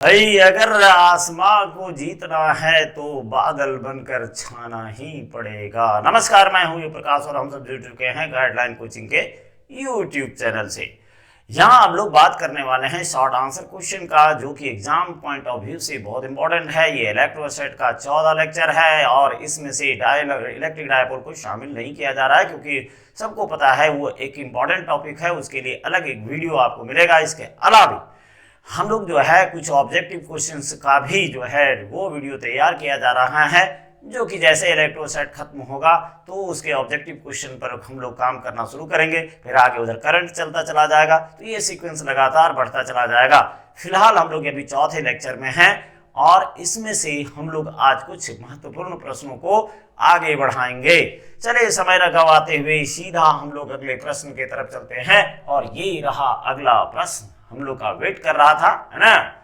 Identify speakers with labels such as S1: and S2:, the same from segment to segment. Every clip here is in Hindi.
S1: भाई अगर आसमां को जीतना है तो बादल बनकर छाना ही पड़ेगा। नमस्कार, मैं हूं ये प्रकाश और हम सब जुड़ चुके हैं गाइडलाइन कोचिंग के यूट्यूब चैनल से। यहाँ हम लोग बात करने वाले हैं शॉर्ट आंसर क्वेश्चन का, जो कि एग्जाम पॉइंट ऑफ व्यू से बहुत इंपॉर्टेंट है। ये इलेक्ट्रोस्टैट का 14 लेक्चर है और इसमें से इलेक्ट्रिक डायपोल को शामिल नहीं किया जा रहा है, क्योंकि सबको पता है वो एक इंपॉर्टेंट टॉपिक है। उसके लिए अलग एक वीडियो आपको मिलेगा। इसके अलावा हम लोग जो है कुछ ऑब्जेक्टिव क्वेश्चंस का भी जो है वो वीडियो तैयार किया जा रहा है, जो कि जैसे इलेक्ट्रोस्टैट खत्म होगा तो उसके ऑब्जेक्टिव क्वेश्चन पर हम लोग काम करना शुरू करेंगे। फिर आगे उधर करंट चलता चला जाएगा, तो ये सीक्वेंस लगातार बढ़ता चला जाएगा। फिलहाल हम लोग अभी चौथे लेक्चर में हैं और इसमें से हम लोग आज कुछ महत्वपूर्ण प्रश्नों को आगे बढ़ाएंगे। चलिए समय न गवाते हुए सीधा हम लोग अगले प्रश्न की तरफ चलते हैं। और ये रहा अगला प्रश्न, हम लोग का वेट कर रहा था, है ना।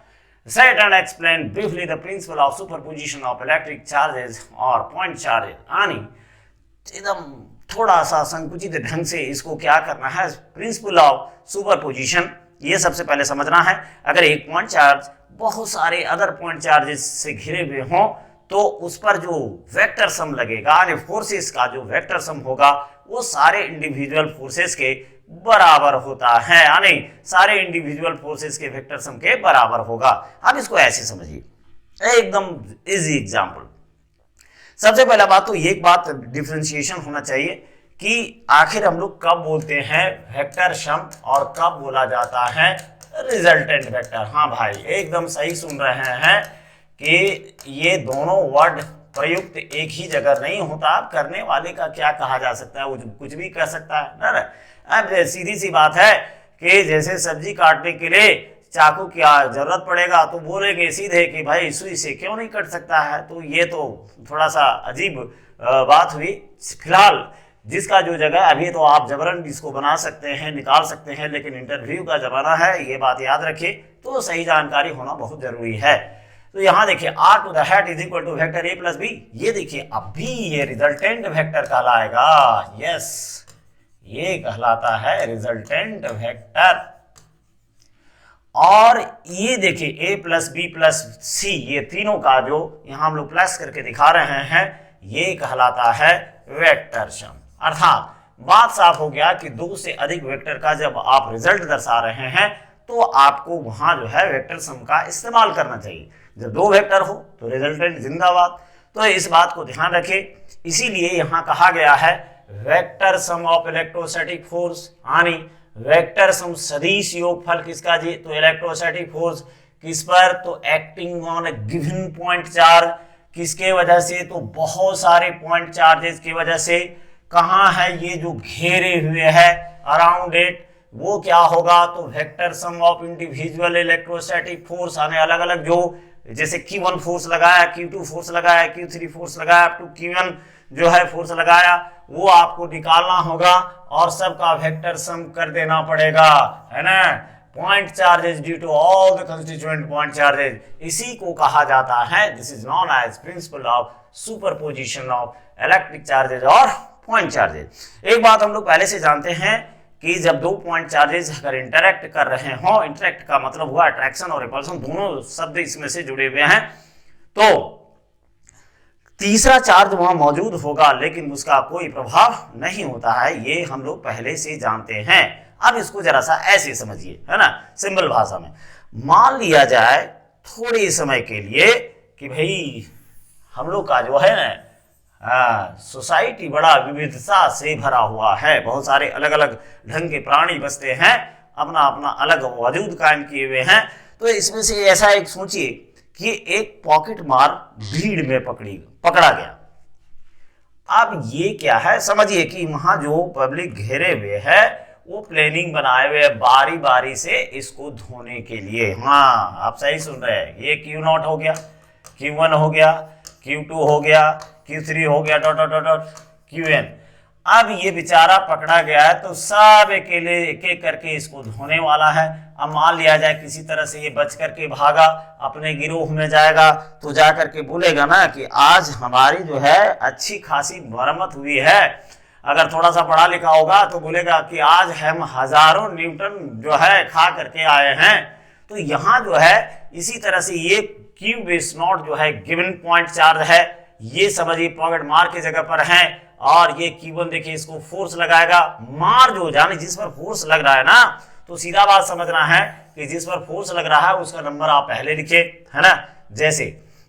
S1: Set and explain briefly the principle of superposition of electric charges or point charges। यानी एकदम थोड़ा सा संकुचित ढंग से इसको क्या करना है, प्रिंसिपल ऑफ सुपरपोजिशन ये सबसे पहले समझना है। अगर एक पॉइंट चार्ज बहुत सारे अदर पॉइंट चार्जेस से घिरे हुए हों तो उस पर जो वेक्टर सम लगेगा, यानी फोर्सेस का जो वेक्टर सम होगा वो सारे इंडिविजुअल फोर्सेस के बराबर होता है, यानी सारे इंडिविजुअल फोर्सेस के वेक्टर सम के बराबर होगा। अब इसको ऐसे समझिए, एकदम इजी एग्जांपल। सबसे पहला बात तो एक बात डिफरेंशिएशन होना चाहिए कि आखिर हम लोग कब बोलते हैं वेक्टर सम और कब बोला जाता है रिजल्टेंट वेक्टर। हाँ भाई, एकदम सही सुन रहे हैं कि ये दोनों वर्ड प्रयुक्त एक ही जगह नहीं होता। अब करने वाले का क्या कहा जा सकता है, वो कुछ भी कर सकता है ना। अब सीधी सी बात है कि जैसे सब्जी काटने के लिए चाकू की जरूरत पड़ेगा तो बोलेंगे सीधे कि भाई सुई से क्यों नहीं कट सकता है, तो ये तो थोड़ा सा अजीब बात हुई। फिलहाल जिसका जो जगह, अभी तो आप जबरन इसको बना सकते हैं, निकाल सकते हैं, लेकिन इंटरव्यू का जमाना है, ये बात याद रखिए। तो सही जानकारी होना बहुत जरूरी है। तो यहाँ देखिए r to the hat is equal to vector a plus B. ये देखिए अब भी ये रिजल्टेंट वेक्टर कहलाएगा। यस, ये कहलाता है रिजल्टेंट वेक्टर। और ये देखिए a प्लस बी प्लस सी, ये तीनों का जो यहाँ हम लोग प्लस करके दिखा रहे हैं, ये कहलाता है वेक्टर सम। अर्थात बात साफ हो गया कि दो से अधिक वेक्टर का जब आप रिजल्ट दर्शा रहे हैं तो आपको वहां जो है वेक्टर सम का इस्तेमाल करना चाहिए। जब दो वेक्टर हो तो रिजल्टेंट जिंदाबाद। तो इस बात को ध्यान रखें, इसीलिए यहां कहा गया है vector sum of electrostatic force, यानी वेक्टर सम सदिश योगफल किसका जी, तो इलेक्ट्रोस्टैटिक फोर्स किस पर, तो acting on A given point charge, किसके वजह से, तो बहुत सारे पॉइंट चार्जेस की वजह से। कहाँ है ये जो घेरे हुए है अराउंड इट, वो क्या होगा, तो vector sum of individual electrostatic force, यानी अलग अलग जो, जैसे Q1 फोर्स लगाया, Q2 फोर्स लगाया, Q3 फोर्स लगाया, अप टू Q1 जो है फोर्स लगाया, वो आपको निकालना होगा और सबका वेक्टर सम कर देना पड़ेगा, है ना। Point charges due to all the constituent point charges, इसी को कहा जाता है, this is known as principle of superposition of electric charges और पॉइंट चार्जेस। एक बात हम लोग पहले से जानते हैं कि जब दो पॉइंट चार्जेस अगर इंटरैक्ट कर रहे हो, इंटरैक्ट का मतलब हुआ अट्रैक्शन और रिपल्शन, दोनों शब्द इसमें से जुड़े हुए हैं, तो तीसरा चार्ज वहां मौजूद होगा लेकिन उसका कोई प्रभाव नहीं होता है, ये हम लोग पहले से जानते हैं। अब इसको जरा सा ऐसे समझिए, है ना, सिंपल भाषा में। मान लिया जाए थोड़े समय के लिए कि भाई हम लोग का जो है ना सोसाइटी बड़ा विविधता से भरा हुआ है, बहुत सारे अलग अलग ढंग के प्राणी बसते हैं, अपना अपना अलग वजूद कायम किए हुए हैं। तो इसमें से ऐसा एक सोचिए कि एक पॉकेट मार भीड़ में पकड़ा गया। अब ये क्या है, समझिए कि वहां जो पब्लिक घेरे हुए है वो प्लानिंग बनाए हुए बारी बारी से इसको धोने के लिए। हाँ, आप सही सुन रहे हैं, ये Q0 हो गया, Q1 हो गया, Q2 हो गया, Q3 हो गया, dot dot dot dot Qn। अब ये बेचारा पकड़ा गया है तो सब अकेले एक एक करके इसको धोने वाला है। अब मान लिया जाए किसी तरह से ये बच करके भागा, अपने गिरोह में जाएगा तो जा करके बोलेगा ना कि आज हमारी जो है अच्छी खासी मरम्मत हुई है। अगर थोड़ा सा पढ़ा लिखा होगा तो बोलेगा कि आज हम हजारों न्यूटन जो है खा करके आए हैं। तो यहाँ जो है इसी तरह से ये Q बेस नॉट जो है गिवन पॉइंट चार्ज है, ये समझिए पॉकेट मार की जगह पर है, और ये Q1 देखिए इसको फोर्स लगाएगा, मार जो जाने जिस पर फोर्स लग रहा है ना, तो सीधा बात समझना है कि जिस पर फोर्स लग रहा है उसका नंबर आप पहले लिखे, है ना। जैसे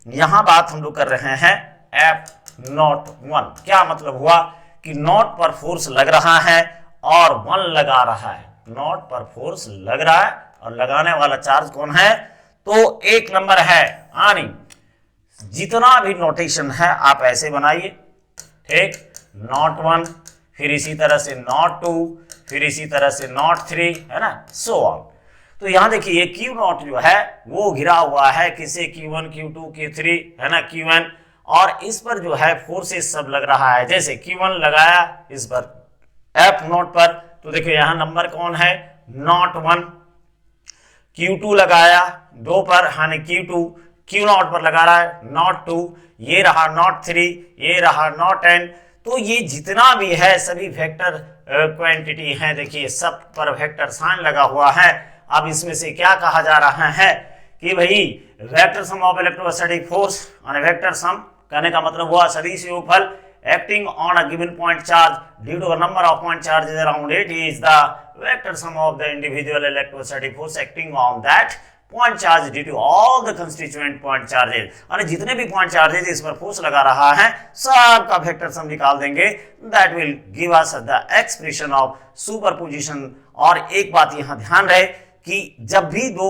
S1: यहां बात हम लोग कर रहे हैं F01, क्या मतलब हुआ कि नॉट पर फोर्स लग रहा है और 1 लगा रहा है, नॉट पर फोर्स लग रहा है और लगाने वाला चार्ज कौन है, तो एक नंबर है आनी। जितना भी नोटेशन है आप ऐसे बनाइए, ठीक, नॉट 1, फिर इसी तरह से नॉट 2, फिर इसी तरह से नॉट 3, है ना, सो ऑन। तो यहां देखिए ये Q नॉट जो है वो घिरा हुआ है किसे, Q1, Q2, Q3, है ना, Qn, और इस पर जो है फोर्सेस सब लग रहा है। जैसे Q1 लगाया इस पर F नॉट पर, तो देखिए यहां नंबर कौन है, नॉट 1, Q2 लगाया 2 पर, यानी Q2, Q नॉट पर लगा रहा है नॉट 2, ये रहा नॉट 3, ये रहा नॉट n। तो ये जितना भी है सभी वेक्टर क्वांटिटी हैं, देखिए सब पर वेक्टर साइन लगा हुआ है। अब इसमें से क्या कहा जा रहा है कि भाई vector sum of electrostatic force, और वेक्टर सम कहने का मतलब हुआ सदिश योगफल acting on a given point charge due to a number of point charges around it is the vector sum of the individual electrostatic force acting on that point charge due to all the constituent point charges। और जितने भी point charges इस पर फोर्स लगा रहा है सबका वेक्टर सम निकाल देंगे, that will give us the expression of superposition। और एक बात यहाँ ध्यान रहे कि जब भी दो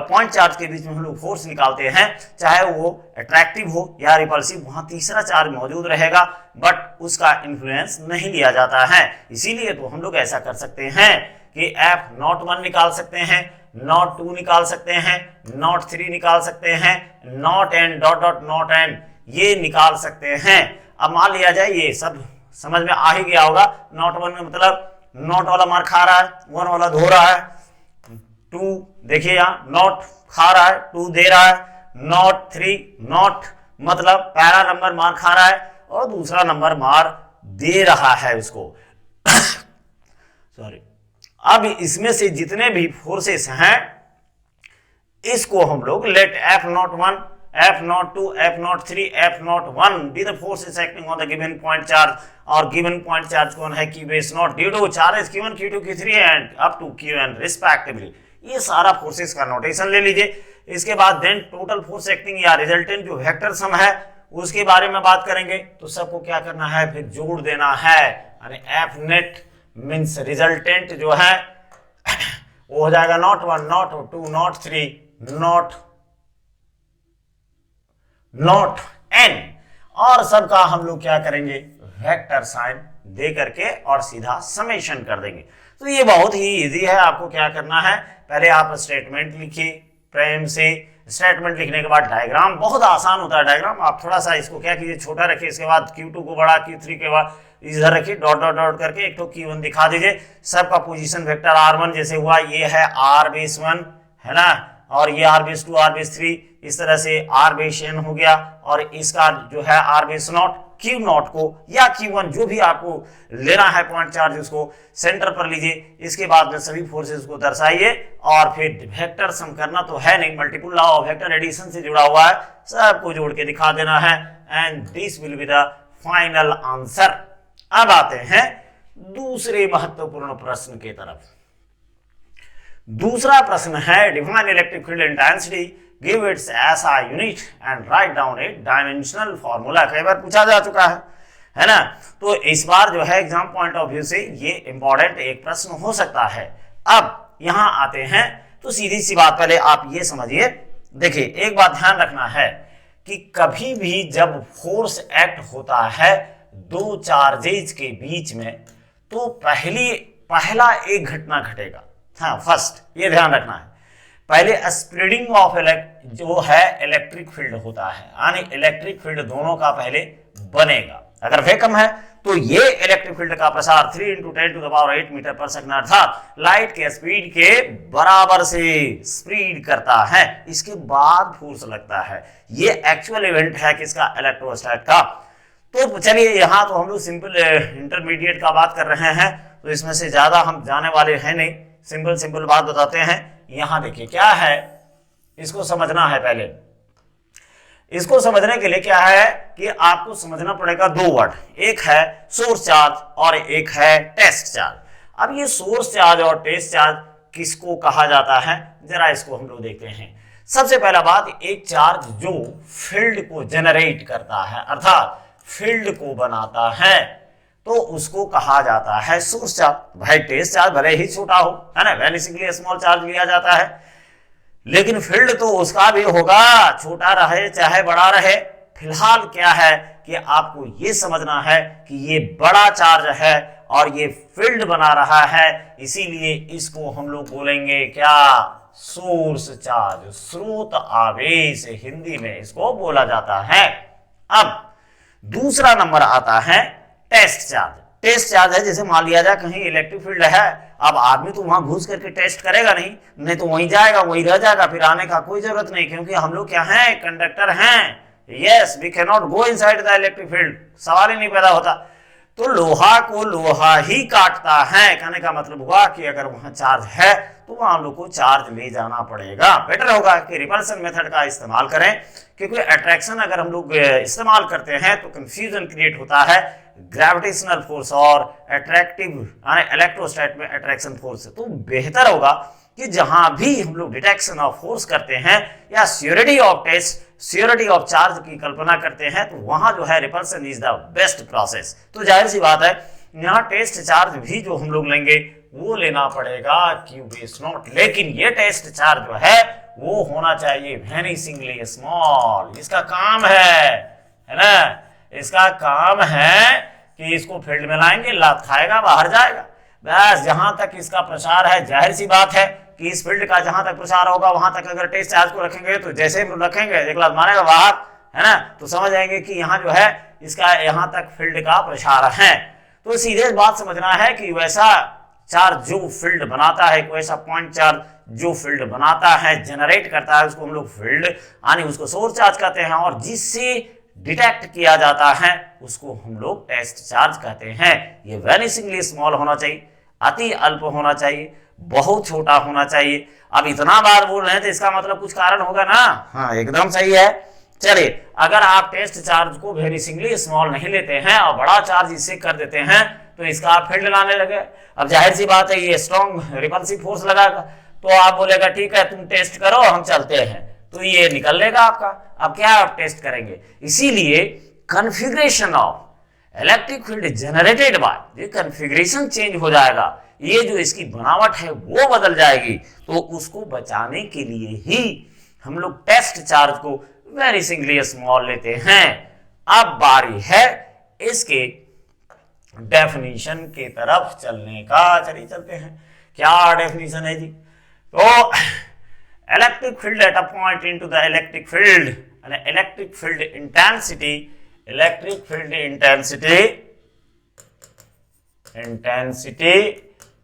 S1: पॉइंट चार्ज के बीच में हम लोग फोर्स निकालते हैं, चाहे वो अट्रैक्टिव हो या रिपल्सिव, वहां तीसरा चार्ज मौजूद रहेगा बट उसका इन्फ्लुएंस नहीं लिया जाता है। इसीलिए तो हम लोग ऐसा कर सकते हैं कि F नॉट 1 निकाल सकते हैं, नॉट 2 निकाल सकते हैं, नॉट 3 निकाल सकते हैं, not n dot dot not n ये निकाल सकते हैं। अब मान लिया जाए ये सब समझ में आ ही गया होगा, नॉट 1 में मतलब नॉट वाला मार खा रहा है, 1 वाला धो रहा है, 2 देखिए यहाँ नॉट खा रहा है, 2 दे रहा है, नॉट 3 नॉट मतलब पहला नंबर मार खा रहा है और दूसरा नंबर मार दे रहा है उसको सॉरी। अब इसमें से जितने भी फोर्सेस हैं इसको हम लोग late F01, F02, F03, F01 be the forces acting on the given point charge, और given point charge कौन है, Q base not due to charges Q1, Q2, Q3 and up to Qn respectively। ये सारा फोर्सेस का नोटेशन ले लीजिए। इसके बाद देन टोटल फोर्स एक्टिंग या रिजल्टेंट जो वेक्टर सम है उसके बारे में बात करेंगे। तो सबको क्या करना है, फिर जोड़ देना है, यानी F नेट मींस रिजल्टेंट जो है वो हो जाएगा not 1, not 2, not 3, not n, और सबका हम लोग क्या करेंगे, वेक्टर साइन दे करके और सीधा समेशन कर देंगे। तो ये बहुत ही इजी है। आपको क्या करना है, पहले आप स्टेटमेंट लिखिए प्रेम से, स्टेटमेंट लिखने के बाद डायग्राम, बहुत आसान होता है डायग्राम। आप थोड़ा सा इसको क्या कीजिए, छोटा रखिए, इसके बाद Q2 को बड़ा, Q3 के बाद इधर रखिए, डॉट डॉट डॉट करके एक तो Q1 दिखा दीजिए। सबका पोजीशन वेक्टर R1 जैसे हुआ, ये है R बेस 1, है ना, और ये R बेस 2, R बेस 3, इस तरह से R बेस n हो गया, और इसका जो है R base not, Q not को या Q1 जो भी आपको लेना है पॉइंट चार्ज उसको सेंटर पर लीजिए। इसके बाद में सभी फोर्सेस को दर्शाइए और फिर वेक्टर सम करना तो है नहीं, multiple law of vector addition से जुड़ा हुआ है, सबको जोड़ के दिखा देना है and this will be the final answer. अब आते हैं दूसरे महत्वपूर्ण प्रश्न की तरफ। दूसरा प्रश्न है define electric field intensity, give its SI unit and write down A dimensional formula. कई बार पूछा जा चुका है ना, तो इस बार जो है एग्जाम पॉइंट ऑफ व्यू से ये इंपॉर्टेंट एक प्रश्न हो सकता है। अब यहां आते हैं तो सीधी सी बात, पहले आप ये समझिए, देखिए एक बात ध्यान रखना है कि कभी भी जब फोर्स एक्ट होता है दो चार्जेज के बीच में तो पहला एक घटना घटेगा। हाँ, फर्स्ट ये ध्यान रखना है, पहले स्प्रेडिंग ऑफ जो है इलेक्ट्रिक फील्ड होता है, यानी इलेक्ट्रिक फील्ड दोनों का पहले बनेगा। अगर वैक्यूम है तो ये इलेक्ट्रिक फील्ड का प्रसार 3 × 10⁸ मीटर पर सेकंड अर्थात लाइट के स्पीड के बराबर से स्प्रेड करता है। इसके बाद फोर्स लगता है। ये एक्चुअल इवेंट है किसका, इलेक्ट्रोस्टैट का। तो चलिए यहाँ तो हम लोग सिंपल इंटरमीडिएट का बात कर रहे हैं, तो इसमें से ज्यादा हम जाने वाले हैं नहीं, सिंपल बात बताते हैं। यहां देखिए क्या है, इसको समझना है। पहले इसको समझने के लिए क्या है कि आपको समझना पड़ेगा दो वर्ड, एक है सोर्स चार्ज और एक है टेस्ट चार्ज। अब ये सोर्स चार्ज और टेस्ट चार्ज किसको कहा जाता है, जरा इसको हम लोग देखते हैं। सबसे पहला बात, एक चार्ज जो फील्ड को जनरेट करता है अर्थात फील्ड को बनाता है तो उसको कहा जाता है सोर्स चार्ज। भाई टेस्ट चार्ज भले ही छोटा हो, है ना, वेनिसिंगली स्मॉल चार्ज लिया जाता है, लेकिन फील्ड तो उसका भी होगा, छोटा रहे चाहे बड़ा रहे। फिलहाल क्या है कि आपको ये समझना है कि ये बड़ा चार्ज है और ये फील्ड बना रहा है, इसीलिए इसको हम लोग बोलेंगे क्या, सोर्स चार्ज, स्रोत आवेश हिंदी में इसको बोला जाता है। अब दूसरा नंबर आता है टेस्ट चार्ज। टेस्ट चार्ज है जैसे मान लिया जाए कहीं इलेक्ट्रिक फील्ड है, अब आदमी तो वहां घुस करके टेस्ट करेगा नहीं तो वहीं जाएगा वहीं रह जाएगा, फिर आने का कोई जरूरत नहीं, क्योंकि हम लोग क्या हैं, कंडक्टर हैं। Yes, we can not go inside the electric field, सवाल ही नहीं पैदा होता। तो लोहा को लोहा ही काटता है, कहने का मतलब हुआ कि अगर वहां चार्ज है तो वहां हम लोग को चार्ज ले जाना पड़ेगा। बेटर होगा कि रिपल्सन मेथड का इस्तेमाल करें, क्योंकि अट्रैक्शन अगर हम लोग इस्तेमाल करते हैं तो कंफ्यूजन क्रिएट होता है ग्रेविटेशनल फोर्स और अट्रैक्टिव इलेक्ट्रोस्टैट में अट्रैक्शन फोर्स। तो बेहतर होगा कि जहां भी हम लोग डिटेक्शन ऑफ फोर्स करते हैं या सियोरिटी ऑफ टेस्ट, सियोरिटी ऑफ चार्ज की कल्पना करते हैं, तो वहां जो है repulsion is the best process. तो जाहिर सी बात है यहाँ टेस्ट चार्ज भी जो हम लोग लेंगे वो लेना पड़ेगा क्यू बेस नॉट, लेकिन ये टेस्ट चार्ज जो है वो होना चाहिए वेनिसिंगली स्मॉल। इसका काम है ना, इसका काम है कि इसको फील्ड में लाएंगे, लात खाएगा बाहर जाएगा, बस। जहां तक इसका प्रसार है, जाहिर सी बात है कि इस फील्ड का जहां तक प्रसार होगा वहां तक अगर टेस्ट चार्ज को रखेंगे तो जैसे ही रखेंगे एक लात मारेगा बाहर, है ना, तो समझ जाएंगे कि यहाँ जो है इसका यहां तक फील्ड का प्रसार है। तो सीधे बात समझना है कि वैसा चार्ज जो फील्ड बनाता है, वैसा पॉइंट चार्ज जो फील्ड बनाता है, जनरेट करता है, उसको हम लोग फील्ड यानी उसको सोर्स चार्ज कहते हैं, और जिससे डिटेक्ट किया जाता है उसको हम लोग टेस्ट चार्ज कहते हैं। ये वेनिसिंगली स्मॉल होना चाहिए, अति अल्प होना चाहिए, बहुत छोटा होना चाहिए। अब इतना बार बोल रहे हैं तो इसका मतलब कुछ कारण होगा ना, हाँ एकदम सही है। चलिए, अगर आप टेस्ट चार्ज को वेनिसिंगली स्मॉल नहीं लेते हैं और बड़ा चार्ज इससे कर देते हैं तो इसका आप फील्ड लाने लगे, अब जाहिर सी बात है ये स्ट्रॉन्ग रिपल्सिव फोर्स लगाएगा, तो आप बोलेगा ठीक है तुम टेस्ट करो हम चलते हैं, तो ये निकल लेगा आपका। अब क्या आप टेस्ट करेंगे, इसीलिए configuration of electric field generated by, ये कॉन्फ़िगरेशन चेंज हो जाएगा, ये जो इसकी बनावट है वो बदल जाएगी। तो उसको बचाने के लिए ही हम लोग टेस्ट चार्ज को वेनिसिंगली स्मॉल लेते हैं। अब बारी है इसके डेफिनेशन के तरफ चलने का, चलिए चलते हैं। क्या डेफिनेशन है जी, तो electric field at a point into the electric field and electric field intensity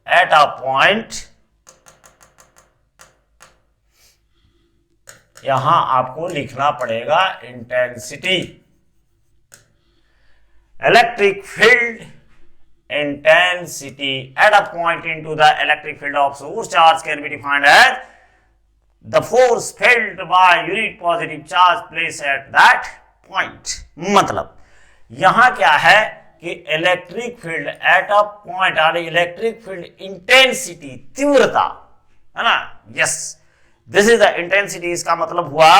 S1: at a point, यहां आपको लिखना पड़ेगा intensity, electric field intensity at a point into the electric field of source charge can be defined as the force felt by unit positive charge placed at that point। मतलब यहां क्या है कि electric field at a point और इलेक्ट्रिक फील्ड इंटेंसिटी, तीव्रता, है ना, yes this is the intensity. इसका मतलब हुआ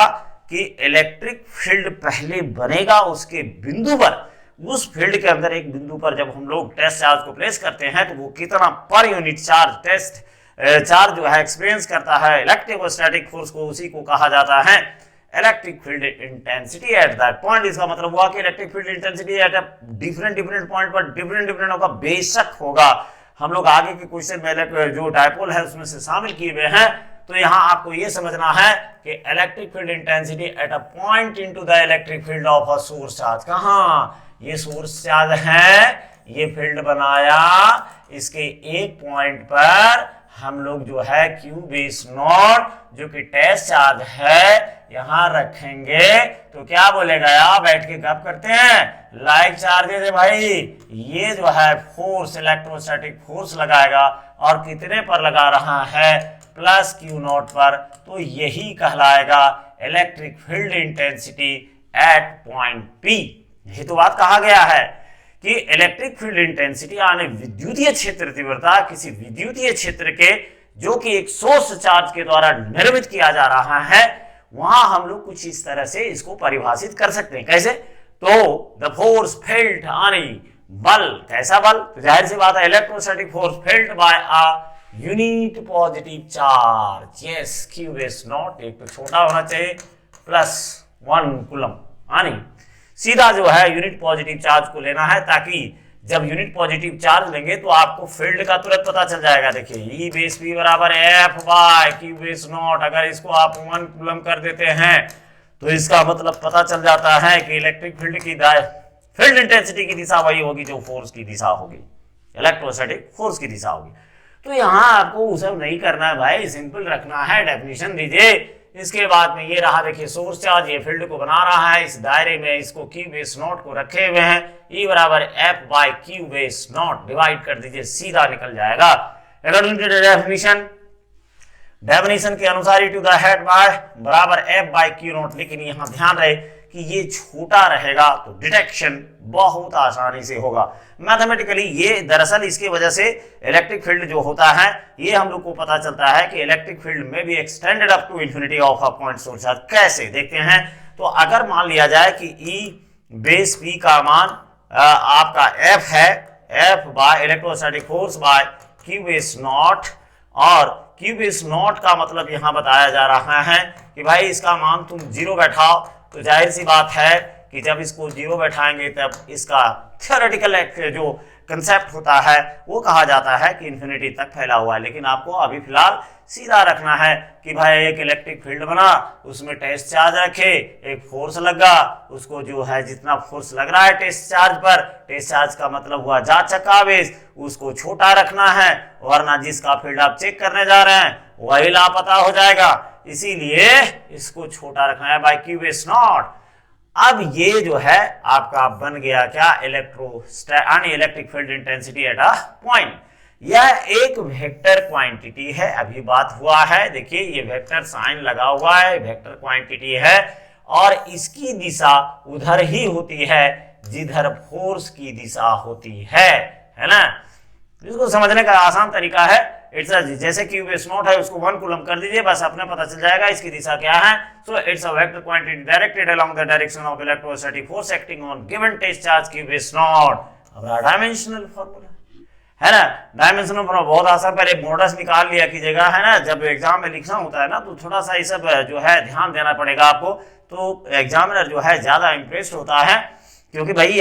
S1: कि इलेक्ट्रिक फील्ड पहले बनेगा उसके बिंदु पर, उस फील्ड के अंदर एक बिंदु पर जब हम लोग टेस्ट चार्ज को प्लेस करते हैं तो वो कितना per unit charge test charge जो है एक्सपीरियंस करता है इलेक्ट्रोस्टैटिक फोर्स को, उसी को कहा जाता है electric field intensity at that point. इसका मतलब हुआ कि electric field intensity at different point पर डिफरेंट होगा, बेशक होगा। हम लोग आगे के क्वेश्चन में जो डायपोल है उसमें से शामिल किए हुए हैं, तो यहां आपको यह समझना है कि electric field intensity at a point into the electric field of a source charge, कहां, ये सोर्स चार्ज है, ये फील्ड बनाया, इसके एक पॉइंट पर हम लोग जो है क्यू बेस नॉट जो कि टेस्ट चार्ज है यहां रखेंगे, तो क्या बोलेगा यार, बैठ के गप करते हैं, लाइक चार्जेस है भाई, ये जो है फोर्स इलेक्ट्रोस्टैटिक फोर्स लगाएगा, और कितने पर लगा रहा है, प्लस क्यू नॉट पर, तो यही कहलाएगा electric field intensity at point P. यही तो बात कहा गया है कि इलेक्ट्रिक फील्ड इंटेंसिटी यानी विद्युतीय क्षेत्र तीव्रता किसी विद्युतीय क्षेत्र के जो कि एक सोर्स चार्ज के द्वारा निर्मित किया जा रहा है, वहां हम लोग कुछ इस तरह से इसको परिभाषित कर सकते हैं। कैसे? तो द फोर्स फेल्ट यानी बल, कैसा बल? तो जाहिर सी बात है electrostatic force felt by a unit positive charge, yes, Q is not, एक तो छोटा होना चाहिए, प्लस 1 कूलम, यानी सीधा जो है यूनिट पॉजिटिव चार्ज को लेना है, ताकि जब यूनिट पॉजिटिव चार्ज लेंगे तो आपको फील्ड का तुरंत पता चल जाएगा। देखिए ई बेस पी बराबर F by Q base naught, अगर इसको आप 1 कूलम कर देते हैं तो इसका मतलब पता चल जाता है कि इलेक्ट्रिक फील्ड की फील्ड इंटेंसिटी की दिशा वही होगी जो फोर्स की दिशा होगी, इलेक्ट्रोस्टैटिक फोर्स की दिशा होगी। तो यहाँ आपको वो सब नहीं करना है भाई, सिंपल रखना है, डेफिनेशन दीजिए। इसके बाद में ये रहा, देखिए सोर्स चार्ज ये फील्ड को बना रहा है, इस दायरे में इसको क्यू बेस नॉट को रखे हुए हैं, ई बराबर F by Q base naught, divide कर दीजिए, सीधा निकल जाएगा अकॉर्डिंग टू द डेफिनेशन के अनुसार ई टू द हेड बाय बराबर एफ बाय क्यू नॉट। लेकिन यहाँ ध्यान रहे कि ये छोटा रहेगा तो डिटेक्शन बहुत आसानी से होगा मैथमेटिकली। ये दरअसल इसकी वजह से इलेक्ट्रिक फील्ड जो होता है ये हम लोग को पता चलता है कि इलेक्ट्रिक फील्ड में भी extended up to infinity of a point source charge. कैसे देखते हैं? तो अगर मान लिया जाए कि ई बेस पी का मान आपका एफ है, F by electrostatic force by Q base not, और क्यू बेस नॉट का मतलब यहां बताया जा रहा है कि भाई इसका मान तुम 0 बैठाओ, तो जाहिर सी बात है कि जब इसको 0 बैठाएंगे तब इसका थ्योरेटिकल जो कंसेप्ट होता है वो कहा जाता है कि इंफिनिटी तक फैला हुआ है। लेकिन आपको अभी फिलहाल सीधा रखना है कि भाई एक इलेक्ट्रिक फील्ड बना, उसमें टेस्ट चार्ज रखे, एक फोर्स लगा, उसको जो है जितना फोर्स लग रहा है टेस्ट चार्ज पर, टेस्ट चार्ज का मतलब हुआ जांचक आवेश, उसको छोटा रखना है, वरना जिसका फील्ड आप चेक करने जा रहे हैं वही लापता हो जाएगा, इसीलिए इसको छोटा रखना है बाय क्यू बेस नॉट। अब ये जो है आपका बन गया क्या? Electric field intensity at a point. यह एक वेक्टर क्वांटिटी है, अभी बात हुआ है, देखिए ये वेक्टर साइन लगा हुआ है, वेक्टर क्वांटिटी है, और इसकी दिशा उधर ही होती है जिधर फोर्स की दिशा होती है ना। इसको समझने का आसान तरीका है, इट्स जैसे क्यू बेस नॉट है उसको 1 कूलम कर दीजिए, बस अपने पता चल जाएगा इसकी दिशा क्या है। So it's a vector quantity directed along the direction of electrostatic force acting on given test charge Q base naught. अब डायमेंशनल फार्मूला है ना, डायमेंशनल फार्मूला बहुत आसान, पहले मॉडल्स निकाल लिया कीजिएगा, है ना। जब एग्जाम में लिखना होता है ना तो थोड़ा सा ये सब जो है ध्यान देना पड़ेगा आपको, तो एग्जामिनर जो है ज्यादा इंप्रेस्ड होता है, क्योंकि भाई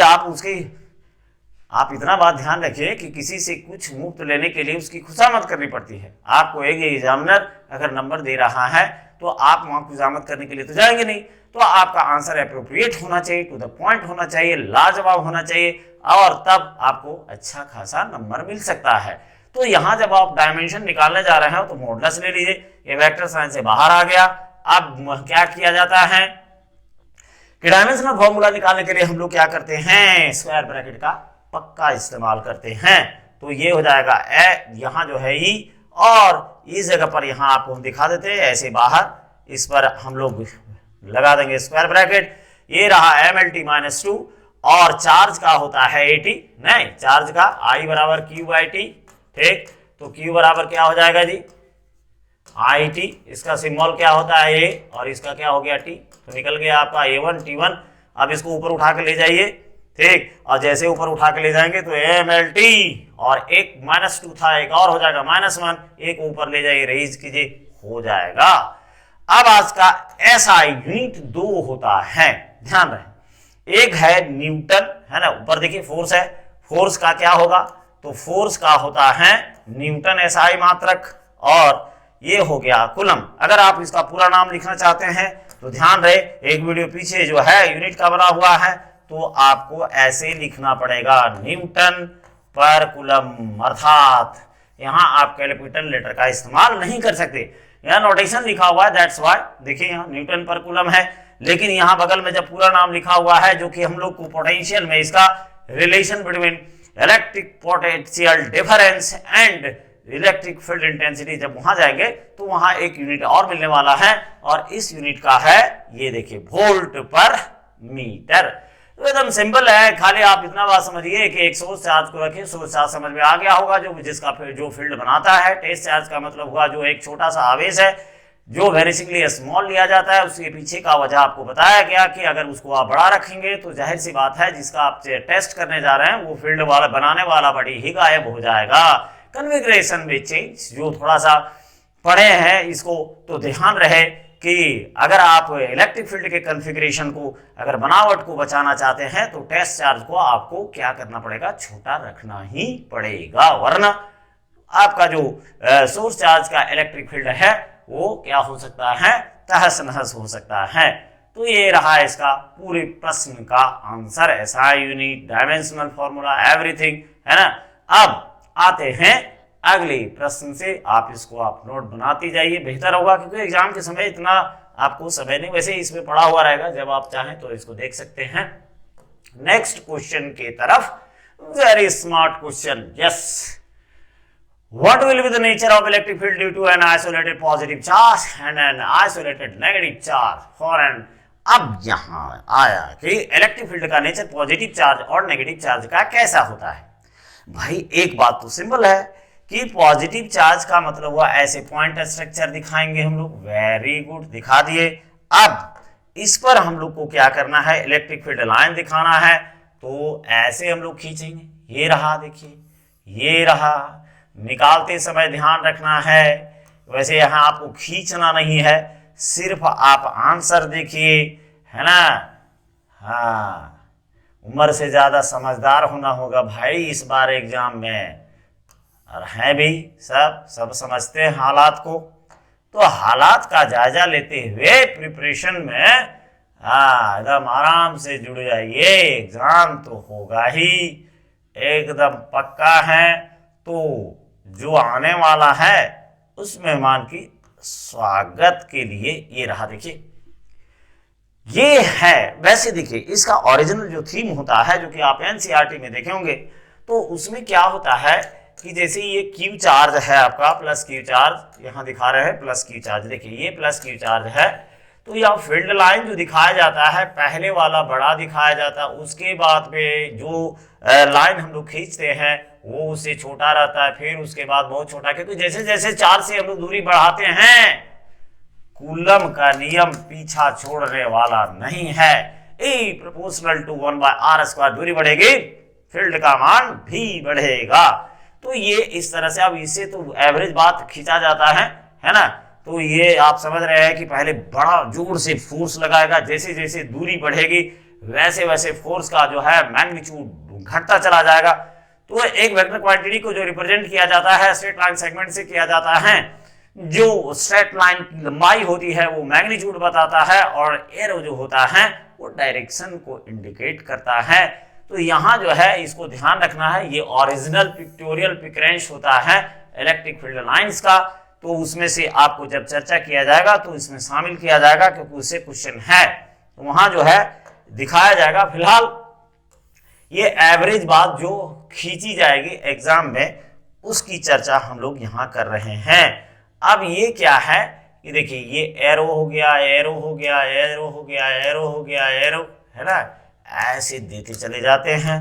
S1: आप इतना बात ध्यान रखिए कि किसी से कुछ मुफ्त लेने के लिए उसकी खुशामद करनी पड़ती है। आपको एक एग्जामिनर अगर नंबर दे रहा है तो आप वहां खुशामद करने के लिए तो जाएंगे नहीं, तो आपका आंसर अप्रोप्रिएट होना चाहिए, टू द पॉइंट होना चाहिए, लाजवाब होना चाहिए, और तब आपको अच्छा खासा नंबर मिल सकता है। तो यहाँ जब आप डायमेंशन निकालने जा रहे हो तो मॉडुलस ले लीजिए, ये वेक्टर साइन से बाहर आ गया। अब क्या किया जाता है कि डायमेंशनल फॉर्मूला निकालने के लिए हम लोग क्या करते हैं, स्क्वायर ब्रैकेट का पक्का इस्तेमाल करते हैं। तो ये हो जाएगा यहाँ जो है ई, और इस जगह पर यहाँ आपको हम दिखा देते हैं ऐसे बाहर, इस पर हम लोग लगा देंगे स्क्वायर ब्रैकेट। ये रहा mLT-2, और चार्ज का होता है AT, नहीं चार्ज का I बराबर Q बाई T, ठीक। तो Q बराबर क्या हो जाएगा जी, IT, इसका सिंबल क्या होता है A, और इसका क्या हो गया T, तो निकल गया आपका A1 T1। अब इसको ऊपर उठा के ले जाइए, ठीक, और जैसे ऊपर उठा के ले जाएंगे तो mLT, और एक -2 था, एक और हो जाएगा -1, एक ऊपर ले जाइए, रेज कीजिए, हो जाएगा। अब आज का SI यूनिट 2 होता है, ध्यान रहे, एक है न्यूटन, है ना, ऊपर देखिए फोर्स है, फोर्स का क्या होगा, तो फोर्स का होता है न्यूटन SI मात्रक, और ये हो गया कूलम। अगर आप इसका पूरा नाम लिखना चाहते हैं तो ध्यान रहे, एक वीडियो पीछे जो है यूनिट का बना हुआ है, तो आपको ऐसे लिखना पड़ेगा, न्यूटन पर कूलम, अर्थात यहाँ आप कैलकुलेटर लेटर का इस्तेमाल नहीं कर सकते, यहाँ नोटेशन लिखा हुआ है, दैट्स व्हाई। देखिए यहाँ न्यूटन पर कूलम है, लेकिन यहाँ बगल में जब पूरा नाम लिखा हुआ है, जो कि हम लोग को पोटेंशियल में इसका relation between electric potential difference and electric field intensity जब वहां जाएंगे तो वहां एक यूनिट और मिलने वाला है और इस यूनिट का है ये देखिए वोल्ट पर मीटर। तो एकदम सिंपल है, खाली आप इतना बात समझिए कि एक सोर्स चार्ज को रखिए, सोर्स चार्ज समझ में आ गया होगा जो जिसका जो फील्ड बनाता है। टेस्ट चार्ज का मतलब हुआ जो एक छोटा सा आवेश है जो वेरिसिकली स्मॉल लिया जाता है, उसके पीछे का वजह आपको बताया गया कि अगर उसको आप बड़ा रखेंगे तो जाहिर सी बात है जिसका आप टेस्ट करने जा रहे हैं वो फील्ड वाला बनाने वाला बड़ी ही गायब हो जाएगा। कन्फिगरेशन में चेंज जो थोड़ा सा पढ़े हैं इसको तो ध्यान रहे कि अगर आप इलेक्ट्रिक फील्ड के कन्फिगरेशन को अगर बनावट को बचाना चाहते हैं तो टेस्ट चार्ज को आपको क्या करना पड़ेगा, छोटा रखना ही पड़ेगा, वरना आपका जो सोर्स चार्ज का इलेक्ट्रिक फील्ड है वो क्या हो सकता है, तहस नहस हो सकता है। तो ये रहा इसका पूरे प्रश्न का answer, SI unit, dimensional formula, everything, है ना। अब आते हैं अगले प्रश्न से, आप इसको आप नोट बनाती जाइए, बेहतर होगा क्योंकि एग्जाम के समय इतना आपको समय नहीं, वैसे इसमें पढ़ा हुआ रहेगा, जब आप चाहें तो इसको देख सकते हैं। नेक्स्ट क्वेश्चन के तरफ, very smart question, yes. What will be the nature of electric field due to an isolated positive charge and an isolated negative charge for an, अब यहां आया कि इलेक्ट्रिक फील्ड का नेचर पॉजिटिव चार्ज और नेगेटिव चार्ज का कैसा होता है। भाई एक बात तो सिंपल है कि पॉजिटिव चार्ज का मतलब हुआ ऐसे पॉइंट स्ट्रक्चर दिखाएंगे हम लोग, वेरी गुड, दिखा दिए। अब इस पर हम लोग को क्या करना है, इलेक्ट्रिक फील्ड लाइन दिखाना है, तो ऐसे हम लोग खींचेंगे, ये रहा, देखिए ये रहा, निकालते समय ध्यान रखना है, वैसे यहां आपको खींचना नहीं है, सिर्फ आप आंसर देखिए, है ना। हाँ, उम्र से ज्यादा समझदार होना होगा भाई इस बार एग्जाम में, और हैं भी सब समझते हैं हालात को, तो हालात का जायजा लेते हुए प्रिपरेशन में एकदम आराम से जुड़ जाइए, एग्जाम तो होगा ही, एकदम पक्का है। तो जो आने वाला है उस मेहमान की स्वागत के लिए ये रहा, देखिए ये है। वैसे देखिए इसका ओरिजिनल जो थीम होता है जो कि आप एनसीईआरटी में देखे होंगे, तो उसमें क्या होता है कि जैसे ये क्यू चार्ज है आपका, प्लस क्यू चार्ज यहाँ दिखा रहे हैं, प्लस क्यू चार्ज, देखिए ये प्लस क्यू चार्ज है, तो यह फील्ड लाइन जो दिखाया जाता है पहले वाला बड़ा दिखाया जाता है, उसके बाद में जो लाइन हम लोग खींचते हैं वो उससे छोटा रहता है, फिर उसके बाद बहुत छोटा, क्योंकि जैसे जैसे चार्ज से हम लोग दूरी बढ़ाते हैं, कूलम का नियम पीछा छोड़ने वाला नहीं है, E प्रोपोर्शनल टू 1/r², दूरी बढ़ेगी फील्ड का मान भी बढ़ेगा। तो ये इस तरह से, अब इससे तो एवरेज बात खींचा जाता है ना। तो ये आप समझ रहे हैं कि पहले बड़ा जोर से फोर्स लगाएगा, जैसे जैसे दूरी बढ़ेगी वैसे वैसे फोर्स का जो है मैग्नीट्यूड घटता चला जाएगा। तो एक वेक्टर क्वांटिटी को जो रिप्रेजेंट किया जाता है स्ट्रेट लाइन सेगमेंट से किया जाता है, जो स्ट्रेट लाइन की लंबाई होती है वो मैग्नीट्यूड बताता है, और एरो जो होता है वो डायरेक्शन को इंडिकेट करता है। तो यहाँ जो है इसको ध्यान रखना है, ये ओरिजिनल पिक्टोरियल पिक्रेंस होता है इलेक्ट्रिक फील्ड लाइंस का, तो उसमें से आपको जब चर्चा किया जाएगा तो इसमें शामिल किया जाएगा, क्योंकि उससे क्वेश्चन है तो वहां जो है दिखाया जाएगा। फिलहाल ये एवरेज बात जो खींची जाएगी एग्जाम में उसकी चर्चा हम लोग यहाँ कर रहे हैं। अब ये क्या है कि देखिए ये एरो हो गया, एरो हो गया, एरो हो गया, एरो हो गया, एरो, है ना, ऐसे देते चले जाते हैं।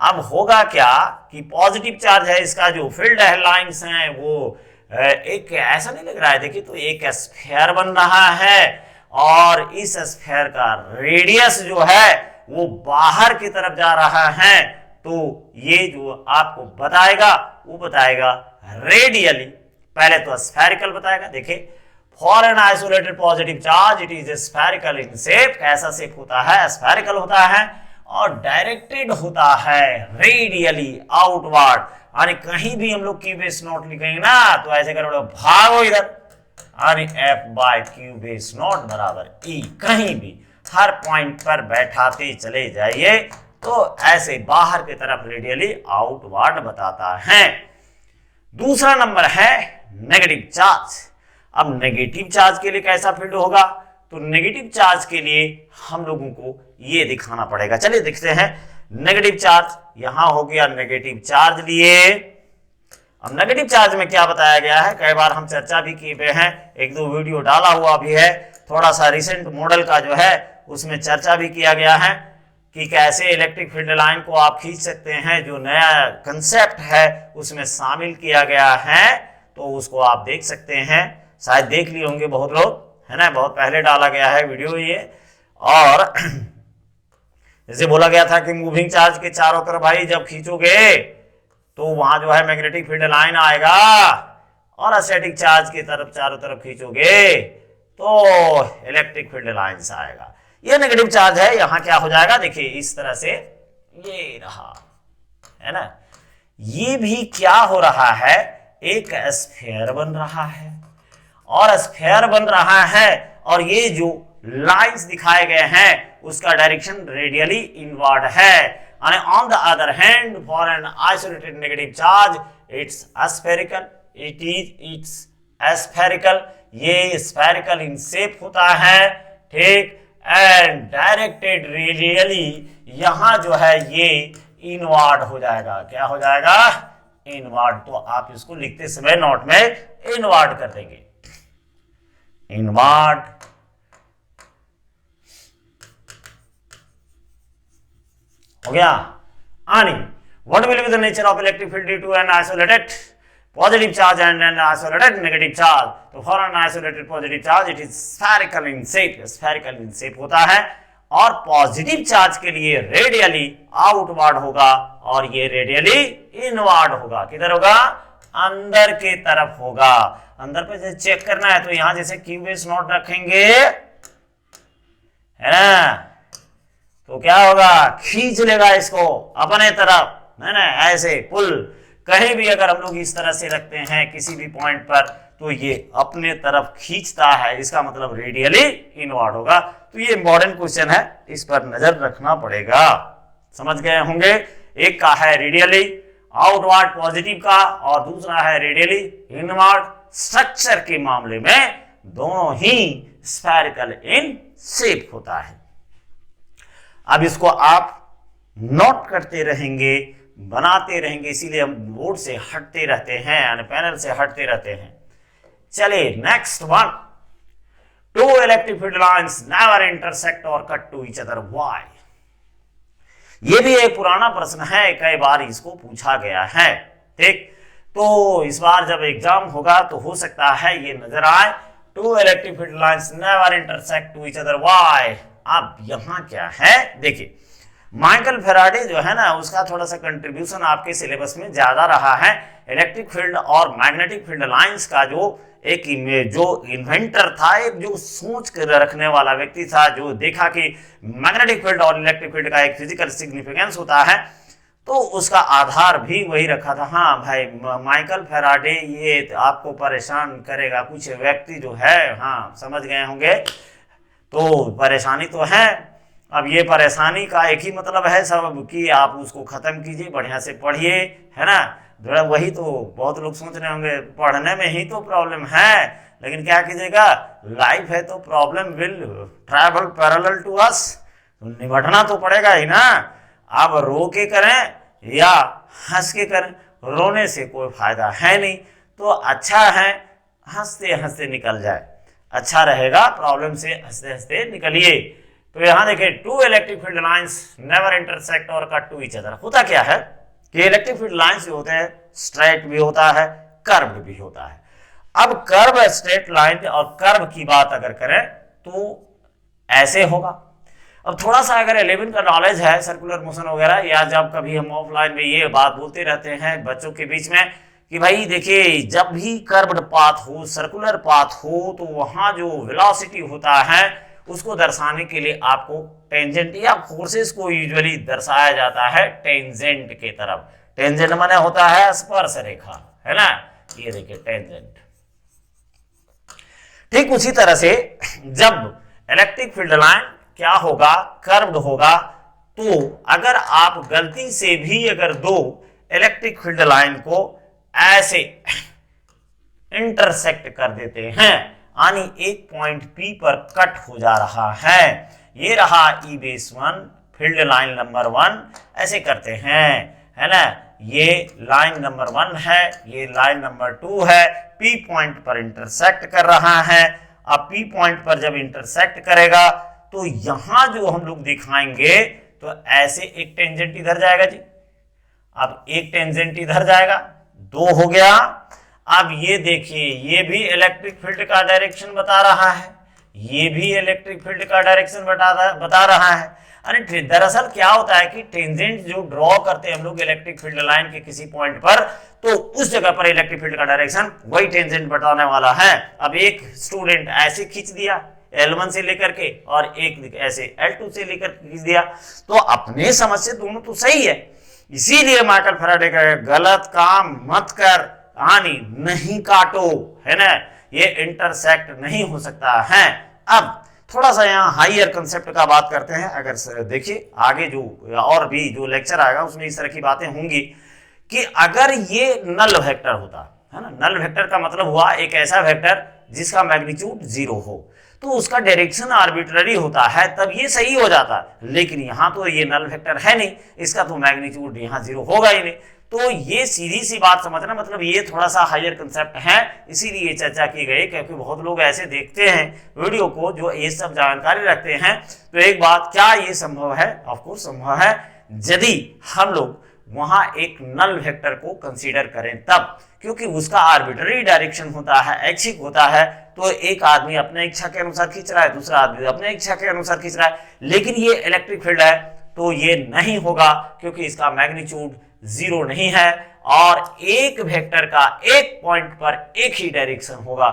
S1: अब होगा क्या कि पॉजिटिव चार्ज है, इसका जो फील्ड है लाइंस हैं वो एक ऐसा नहीं लग रहा है, देखिए तो एक स्फीयर बन रहा है, और इस स्फीयर का रेडियस जो है वो बाहर की तरफ जा रहा है, तो ये जो आपको बताएगा वो बताएगा रेडियली, पहले तो स्फेरिकल बताएगा। देखिए for an isolated positive charge it is spherical in shape, कैसा शेप होता है, स्फेरिकल होता है, और डायरेक्टेड होता है रेडियली आउटवर्ड। यानी कहीं भी हम लोग क्यू बेस नॉट लिखेंगे ना तो ऐसे करोगे, भागो इधर, यानी F/Q बेस नॉट बराबर E, कहीं भी हर पॉइंट पर बैठाते चले जाइए तो ऐसे बाहर की तरफ रेडियली आउटवर्ड बताता है। दूसरा नंबर है नेगेटिव चार्ज। अब नेगेटिव चार्ज के लिए कैसा फील्ड होगा, तो नेगेटिव चार्ज के लिए हम लोगों को ये दिखाना पड़ेगा। चलिए देखते हैं नेगेटिव चार्ज, यहां हो गया नेगेटिव चार्ज लिए, अब नेगेटिव चार्ज में क्या बताया गया है, कई बार हम चर्चा भी किए हुए हैं, एक दो वीडियो डाला हुआ भी है, थोड़ा सा रिसेंट मॉडल का जो है उसमें चर्चा भी किया गया है कि कैसे इलेक्ट्रिक फील्ड लाइन को आप खींच सकते हैं। जो नया कंसेप्ट है उसमें शामिल किया गया है, तो उसको आप देख सकते हैं, शायद देख लिए होंगे बहुत लोग, है ना, बहुत पहले डाला गया है वीडियो ये। और जैसे बोला गया था कि मूविंग चार्ज के चारों तरफ भाई जब खींचोगे तो वहां जो है मैग्नेटिक फील्ड लाइन आएगा, और स्टैटिक चार्ज की तरफ चारों तरफ खींचोगे तो इलेक्ट्रिक फील्ड लाइंस आएगा। ये नेगेटिव चार्ज है, यहां क्या हो जाएगा, देखिए इस तरह से ये रहा, है ना। ये भी क्या हो रहा है, एक स्फीयर बन रहा है, और स्फीयर बन रहा है, और ये जो लाइंस दिखाए गए हैं उसका डायरेक्शन रेडियली इनवर्ड है। And on the other hand, for an isolated negative charge, it's aspherical. It's aspherical. ये spherical in shape होता है, ठीक, and directed radially, यहाँ जो है ये इनवर्ड हो जाएगा। क्या हो जाएगा, इनवर्ड। तो आप इसको लिखते समय नोट में इनवर्ड कर देंगे, इनवर्ड। हो गया। आणि what will be the nature of electric field due to an isolated positive charge and an isolated negative charge? तो for an isolated positive charge it is spherical in shape, spherical in shape होता है, और पॉजिटिव चार्ज के लिए रेडियली आउटवर्ड होगा, और ये रेडियली इनवर्ड होगा। किधर होगा, अंदर के तरफ होगा। अंदर पे जैसे चेक करना है तो यहां जैसे क्यूबेस नोट रखेंगे, है ना, तो क्या होगा, खींच लेगा इसको अपने तरफ, है ना, ऐसे पुल। कहीं भी अगर हम लोग इस तरह से रखते हैं किसी भी पॉइंट पर तो ये अपने तरफ खींचता है, इसका मतलब रेडियली इनवर्ड होगा। तो ये इंपॉर्टेंट क्वेश्चन है, इस पर नजर रखना पड़ेगा। समझ गए होंगे, एक का है रेडियली आउटवर्ड पॉजिटिव का, और दूसरा है रेडियली इनवर्ड। स्ट्रक्चर के मामले में दोनों ही स्फेरिकल इन शेप होता है। अब इसको आप नोट करते रहेंगे, बनाते रहेंगे, इसीलिए हम बोर्ड से हटते रहते हैं, यानी पैनल से हटते रहते हैं। चलिए next one, two electric field lines never intersect और cut to each other, why? ये भी एक पुराना प्रश्न है, कई बार इसको पूछा गया है, ठीक। तो इस बार जब एग्जाम होगा तो हो सकता है ये नजर आए, two electric field lines never intersect to each other, why? अब यहां क्या है, देखिए माइकल फेराडे जो है ना, उसका थोड़ा सा कंट्रीब्यूशन आपके सिलेबस में ज्यादा रहा है। इलेक्ट्रिक फील्ड और मैग्नेटिक फील्ड लाइंस का जो एक जो इन्वेंटर था, एक जो सोच कर रखने वाला व्यक्ति था, जो देखा कि मैग्नेटिक फील्ड और इलेक्ट्रिक फील्ड का एक फिजिकल सिग्निफिकेंस होता है, तो उसका आधार भी वही रखा था। हाँ भाई, माइकल फेराडे ये आपको परेशान करेगा, कुछ व्यक्ति जो है, हाँ समझ गए होंगे, तो परेशानी तो है। अब ये परेशानी का एक ही मतलब है सब कि आप उसको खत्म कीजिए, बढ़िया से पढ़िए, है ना। वही तो बहुत लोग सोच रहे होंगे पढ़ने में ही तो प्रॉब्लम है, लेकिन क्या कीजिएगा, लाइफ है तो problem will travel parallel to us, निपटना तो पड़ेगा ही ना। आप रो के करें या हंस के करें, रोने से कोई फायदा है नहीं, तो अच्छा है हंसते हंसते निकल जाए, अच्छा रहेगा, प्रॉब्लम से हंसते हंसते निकलिए। तो यहां देखिए, two electric field lines never intersect और कट टू ईच अदर। होता क्या है कि इलेक्ट्रिक फील्ड लाइंस जो होते हैं स्ट्रेट भी होता है, कर्व भी होता है। अब कर्व, स्ट्रेट लाइन और कर्व की बात अगर करें तो ऐसे होगा। अब थोड़ा सा अगर 11 का नॉलेज है सर्कुलर मोशन वगैरह, या जब कभी हम ऑफलाइन में ये बात बोलते रहते हैं बच्चों के बीच में कि भाई देखिए, जब भी कर्व्ड पाथ हो, सर्कुलर पाथ हो, तो वहां जो वेलोसिटी होता है उसको दर्शाने के लिए आपको टेंजेंट या फोर्सेस को यूजुअली दर्शाया जाता है टेंजेंट के तरफ। टेंजेंट माने होता है स्पर्श रेखा, है ना, ये देखिए टेंजेंट। ठीक उसी तरह से जब इलेक्ट्रिक फील्ड लाइन क्या होगा, कर्व्ड होगा, तो अगर आप गलती से भी अगर दो इलेक्ट्रिक फील्ड लाइन को ऐसे इंटरसेक्ट कर देते हैं, यानी एक पॉइंट P पर कट हो जा रहा है, ये रहा E base 1 field line number 1, ऐसे करते हैं, है ना, ये लाइन नंबर 1 है, ये लाइन नंबर 2 है, P पॉइंट पर इंटरसेक्ट कर रहा है। अब P पॉइंट पर जब इंटरसेक्ट करेगा तो यहां जो हम लोग दिखाएंगे तो ऐसे एक टेंजेंट इधर जाएगा जी, अब एक टेंजेंट इधर जाएगा, 2 हो गया। अब ये देखिए, ये भी इलेक्ट्रिक फील्ड का डायरेक्शन बता रहा है, ये भी इलेक्ट्रिक फील्ड का डायरेक्शन बता रहा है। अरे दरअसल क्या होता है कि टेंजेंट जो ड्रॉ करते हैं हम लोग इलेक्ट्रिक फील्ड लाइन के किसी पॉइंट पर, तो उस जगह पर इलेक्ट्रिक फील्ड का डायरेक्शन वही टेंजेंट बताने वाला है। अब एक स्टूडेंट ऐसे खींच दिया L1 से लेकर के और एक ऐसे L2 से लेकर खींच दिया, तो अपने समझ से दोनों तो सही है। इसीलिए माइकल फैराडे का गलत काम मत कर, कहानी नहीं काटो, है ना, ये इंटरसेक्ट नहीं हो सकता है। अब थोड़ा सा यहाँ हायर कंसेप्ट का बात करते हैं। अगर देखिए आगे जो और भी जो लेक्चर आएगा उसमें इस तरह की बातें होंगी कि अगर ये नल वेक्टर होता है ना, नल वेक्टर का मतलब हुआ एक ऐसा वेक्टर जिसका मैग्नीट्यूड 0 हो, तो उसका डायरेक्शन आर्बिट्ररी होता है, तब ये सही हो जाता। लेकिन यहाँ तो ये नल वेक्टर है नहीं, इसका तो मैग्नीट्यूड यहाँ 0 होगा ही नहीं। तो ये सीधी सी बात समझना, मतलब ये थोड़ा सा हायर कंसेप्ट है, इसीलिए चर्चा की गई, क्योंकि बहुत लोग ऐसे देखते हैं वीडियो को जो ये सब जानकारी रखते हैं। तो एक बात, क्या ये संभव है? ऑफ कोर्स संभव है, यदि हम लोग वहां एक नल वेक्टर को कंसीडर करें तब, क्योंकि उसका आर्बिट्ररी डायरेक्शन होता है, ऐच्छिक होता है। तो एक आदमी अपने इच्छा के अनुसार खींच रहा है, दूसरा आदमी अपने इच्छा के अनुसार खींच रहा है, लेकिन ये इलेक्ट्रिक फील्ड है तो ये नहीं होगा, क्योंकि इसका मैग्नीट्यूड 0 नहीं है और एक वेक्टर का एक पॉइंट पर एक ही डायरेक्शन होगा,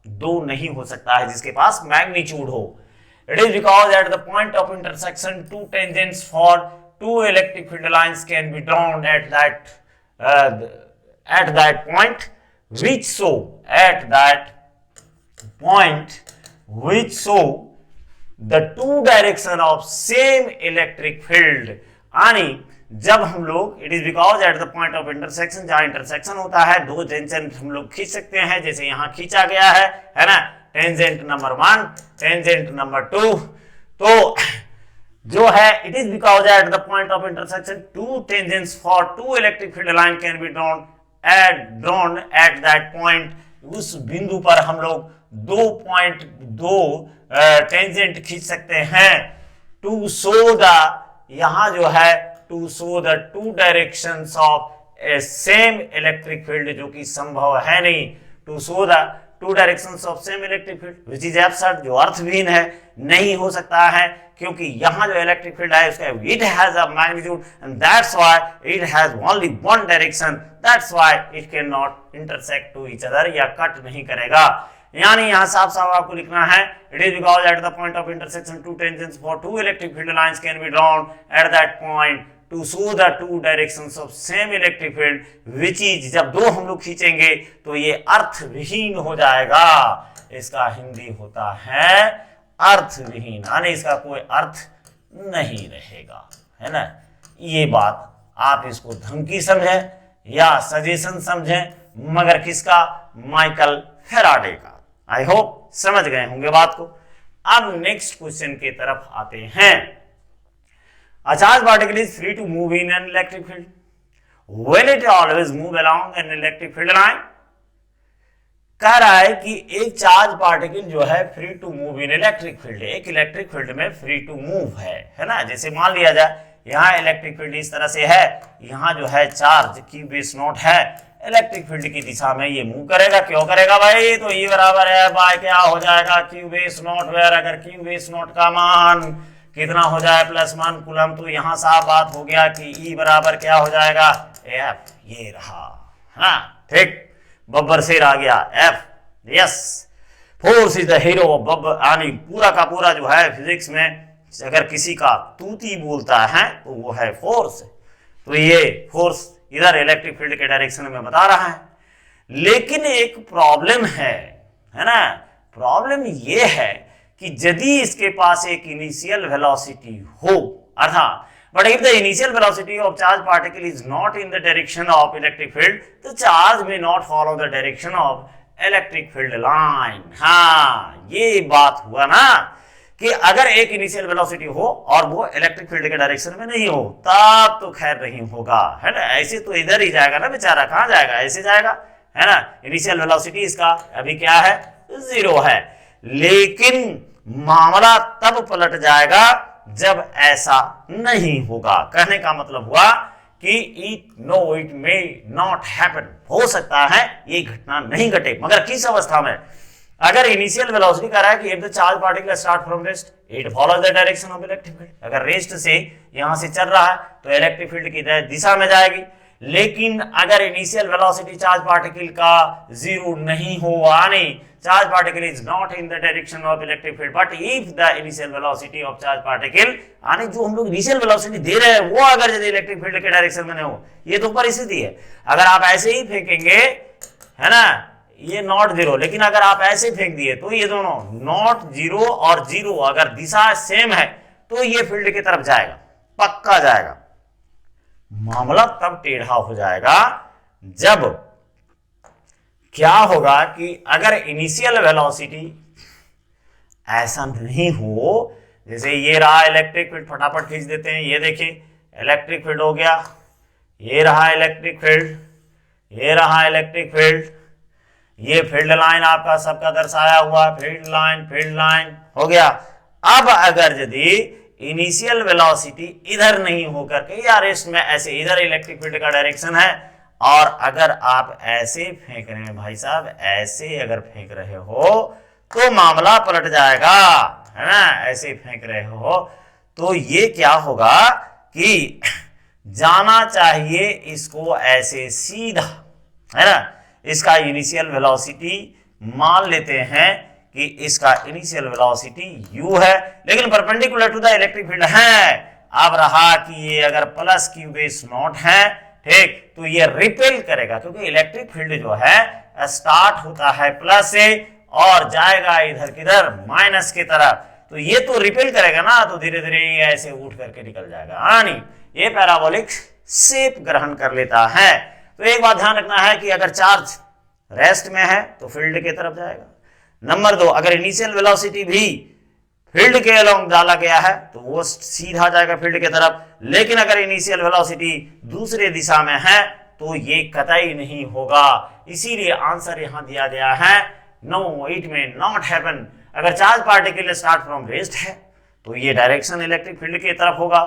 S1: 2 नहीं हो सकता है जिसके पास मैग्नीट्यूड हो। It is because at the point of intersection two tangents for two electric field lines can be drawn at that point which show the two direction of same electric field। यानी जब हम लोग, it is because at the point of intersection, जहां इंटरसेक्शन होता है, 2 टेंजेंट हम लोग खींच सकते हैं, जैसे यहां खींचा गया है ना, टेंजेंट नंबर 1, टेंजेंट नंबर 2। तो जो है, it is because at the point of intersection two tangents for two electric field line can be drawn at that point. उस बिंदु पर हम लोग 2 टेंजेंट खींच सकते हैं टू शो द, यहां जो है to show the 2 directions of a same electric field, जो कि संभव है नहीं। To show the 2 directions of same electric field which is absurd, जो अर्थहीन है, नहीं हो सकता है, क्योंकि यहां जो इलेक्ट्रिक फील्ड है उसका it has a magnitude and that's why it has only 1 direction, that's why it can not intersect to each other, या कट नहीं करेगा। यानी यहां साफ साफ आपको लिखना है, it is because at the point of intersection two tangents for 2 electric field lines can be drawn at that point to show the 2 directions of same electric field which is, जब 2 हम लोग खींचेंगे तो ये अर्थविहीन हो जाएगा। इसका हिंदी होता है अर्थविहीन, यानी इसका कोई अर्थ नहीं रहेगा, है ना। ये बात आप इसको धमकी समझें या सजेशन समझें, मगर किसका? माइकल फैराडे का। आई होप समझ गए होंगे बात को। अब नेक्स्ट क्वेश्चन की तरफ आते हैं। A charged particle is free to move in an electric field. Will it always move along an electric field line? कह रहा है कि एक चार्ज पार्टिकल जो है free to move in electric field, एक इलेक्ट्रिक फील्ड में फ्री टू मूव है ना। जैसे मान लिया जाए यहाँ इलेक्ट्रिक फील्ड इस तरह से है, यहाँ जो है चार्ज Q बेस नॉट है, इलेक्ट्रिक फील्ड की दिशा में ये मूव करेगा। क्यों करेगा भाई? तो E बराबर है बाय क्या हो जाएगा, Q बेस नॉट, वेयर अगर Q बेस नॉट का मान कितना हो जाए +1 कूलम, तो यहाँ साफ बात हो गया कि E बराबर क्या हो जाएगा, F। ये रहा, हाँ ठीक, बब्बर शेर आ गया F। Yes, force is the hero of Babbar, यानी पूरा का पूरा जो है फिजिक्स में अगर किसी का तूती बोलता है तो वो है फोर्स। तो ये फोर्स इधर इलेक्ट्रिक फील्ड के डायरेक्शन में बता रहा है। लेकिन एक प्रॉब्लम है ना। प्रॉब्लम ये है कि यदि इसके पास एक इनिशियल वेलोसिटी हो, अर्थात but if the initial velocity of charge particle is not in the direction of electric field, the charge may not follow the direction of electric field line। हाँ, ये बात हुआ ना कि अगर एक इनिशियल वेलोसिटी हो और वो इलेक्ट्रिक फील्ड के डायरेक्शन में नहीं हो तब तो खैर नहीं होगा, है ना। ऐसे तो इधर ही जाएगा ना बेचारा, कहां जाएगा, ऐसे जाएगा, है ना। इनिशियल वेलोसिटी इसका अभी क्या है, 0 है। लेकिन मामला तब पलट जाएगा जब ऐसा नहीं होगा। कहने का मतलब हुआ कि इट मे नॉट हैपन, हो सकता है ये घटना नहीं घटे, मगर किस अवस्था में, अगर इनिशियल वेलोसिटी कह रहा है कि if the charge particle start from rest it follows the direction of electric field, अगर रेस्ट से यहां से चल रहा है तो इलेक्ट्रिक फील्ड की दिशा में जाएगी। लेकिन अगर इनिशियल वेलोसिटी चार्ज पार्टिकल का 0 नहीं हो, charge particle is not in the direction of electric field but if the initial velocity of charge particle, यानी जो हम लोग इनिशियल वेलोसिटी दे रहे हैं वो अगर यदि इलेक्ट्रिक फील्ड के डायरेक्शन में नहीं हो, ये तो परिस्थिति है। अगर आप ऐसे ही फेंकेंगे, है ना, ये नॉट 0, लेकिन अगर आप ऐसे फेंक दिए तो ये दोनों नॉट 0 और 0 अगर दिशा सेम है तो ये फील्ड की तरफ जाएगा, पक्का जाएगा। मामला तब टेढ़ा हो जाएगा जब क्या होगा कि अगर इनिशियल वेलोसिटी ऐसा नहीं हो, जैसे ये रहा इलेक्ट्रिक फील्ड, फटाफट खींच देते हैं, ये देखिए इलेक्ट्रिक फील्ड हो गया, ये रहा इलेक्ट्रिक फील्ड, ये रहा इलेक्ट्रिक फील्ड, ये फील्ड लाइन आपका सबका दर्शाया हुआ फील्ड लाइन हो गया। अब अगर यदि इनिशियल वेलोसिटी इधर नहीं होकर के या रेस्ट में ऐसे इधर इलेक्ट्रिक फील्ड का डायरेक्शन है और अगर आप ऐसे फेंक रहे हैं भाई साहब, ऐसे अगर फेंक रहे हो तो मामला पलट जाएगा, है ना। ऐसे फेंक रहे हो तो ये क्या होगा कि जाना चाहिए इसको ऐसे सीधा, है ना। इसका इनिशियल वेलोसिटी मान लेते हैं कि इसका इनिशियल वेलोसिटी u है, लेकिन perpendicular to the electric field है। अब रहा कि ये अगर प्लस q बेस नॉट है, ठीक, तो ये रिपेल करेगा क्योंकि इलेक्ट्रिक फील्ड जो है स्टार्ट होता है प्लस से और जाएगा इधर किधर, माइनस की तरफ, तो ये तो रिपेल करेगा ना, तो धीरे धीरे ऐसे उठ करके निकल जाएगा, यानी ये पैराबोलिक शेप ग्रहण कर लेता है। तो एक बात ध्यान रखना है कि अगर चार्ज रेस्ट में है तो फील्ड की तरफ जाएगा। नंबर 2, अगर इनिशियल वेलोसिटी भी फील्ड के अलोंग डाला गया है तो वो सीधा जाएगा फील्ड की तरफ, लेकिन अगर इनिशियल वेलोसिटी दूसरे दिशा में है तो ये कतई नहीं होगा। इसीलिए आंसर यहां दिया गया है no it may not happen. अगर charge particle start from rest है तो ये डायरेक्शन इलेक्ट्रिक फील्ड की तरफ होगा,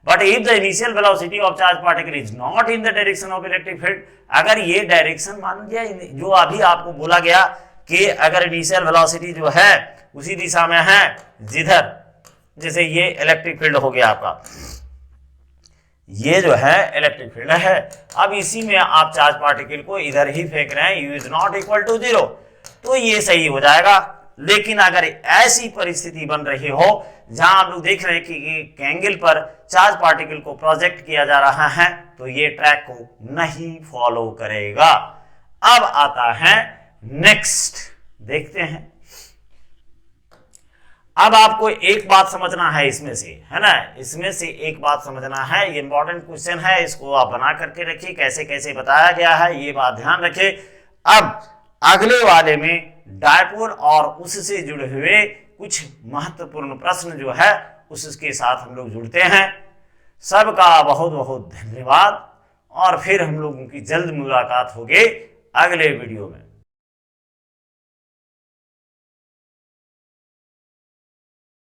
S1: but if the initial velocity of charge particle is not in the direction of electric field, अगर ये डायरेक्शन मान लिया जो अभी आपको बोला गया कि अगर इनिशियल वेलोसिटी जो है उसी दिशा में है जिधर, जैसे ये इलेक्ट्रिक फील्ड हो गया आपका, ये जो है इलेक्ट्रिक फील्ड है, अब इसी में आप चार्ज पार्टिकल को इधर ही फेंक रहे हैं, u is not equal to 0, तो ये सही हो जाएगा। लेकिन अगर ऐसी परिस्थिति बन रही हो जहां आप लोग देख रहे हैं कि एंगल पर चार्ज पार्टिकल को प्रोजेक्ट किया जा रहा है तो ये ट्रैक को नहीं फॉलो करेगा। अब आता है नेक्स्ट, देखते हैं। अब आपको एक बात समझना है इसमें से, है ना, इसमें से एक बात समझना है, ये इंपॉर्टेंट क्वेश्चन है, इसको आप बना करके रखिए, कैसे कैसे बताया गया है ये बात ध्यान रखिए। अब अगले वाले में डायपोल और उससे जुड़े हुए कुछ महत्वपूर्ण प्रश्न जो है उसके साथ हम लोग जुड़ते हैं। सबका बहुत बहुत धन्यवाद और फिर हम लोगों की जल्द मुलाकात होगी अगले वीडियो में।